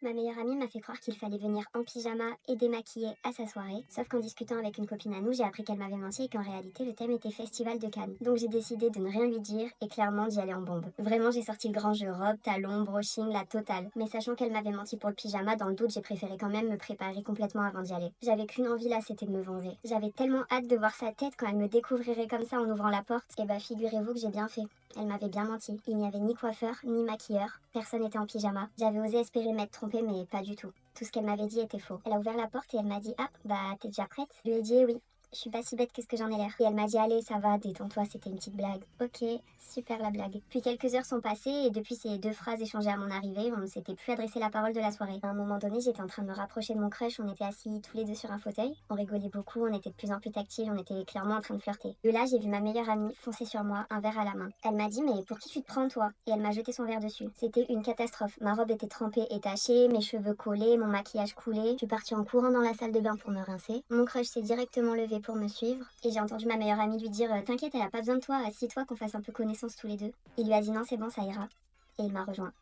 Ma meilleure amie m'a fait croire qu'il fallait venir en pyjama et démaquillée à sa soirée. Sauf qu'en discutant avec une copine à nous, j'ai appris qu'elle m'avait menti et qu'en réalité le thème était Festival de Cannes. Donc j'ai décidé de ne rien lui dire et clairement d'y aller en bombe. Vraiment j'ai sorti le grand jeu, robe, talons, brushing, la totale. Mais sachant qu'elle m'avait menti pour le pyjama, dans le doute j'ai préféré quand même me préparer complètement avant d'y aller. J'avais qu'une envie là, c'était de me venger. J'avais tellement hâte de voir sa tête quand elle me découvrirait comme ça en ouvrant la porte. Et bah figurez-vous que j'ai bien fait. Elle m'avait bien menti. Il n'y avait ni coiffeur, ni maquilleur. Personne n'était en pyjama. J'avais osé espérer m'être trompée, mais pas du tout. Tout ce qu'elle m'avait dit était faux. Elle a ouvert la porte et elle m'a dit: «Ah, bah t'es déjà prête?» Je lui ai dit: «Eh oui. Je suis pas si bête que ce que j'en ai l'air.» Et elle m'a dit: «Allez, ça va, détends-toi, c'était une petite blague.» Ok, super la blague. Puis quelques heures sont passées et depuis ces deux phrases échangées à mon arrivée, on ne s'était plus adressé la parole de la soirée. À un moment donné, j'étais en train de me rapprocher de mon crush, on était assis tous les deux sur un fauteuil. On rigolait beaucoup, on était de plus en plus tactiles, on était clairement en train de flirter. De là, j'ai vu ma meilleure amie foncer sur moi, un verre à la main. Elle m'a dit: «Mais pour qui tu te prends, toi?» Et elle m'a jeté son verre dessus. C'était une catastrophe. Ma robe était trempée et tachée, mes cheveux collés, mon maquillage coulé. Je suis partie en courant dans la salle de bain pour me rincer. Mon crush s'est directement levé pour me suivre. Et j'ai entendu ma meilleure amie lui dire: «T'inquiète, elle a pas besoin de toi, assis-toi qu'on fasse un peu connaissance tous les deux.» Il lui a dit: «Non, c'est bon, ça ira.» Et il m'a rejoint.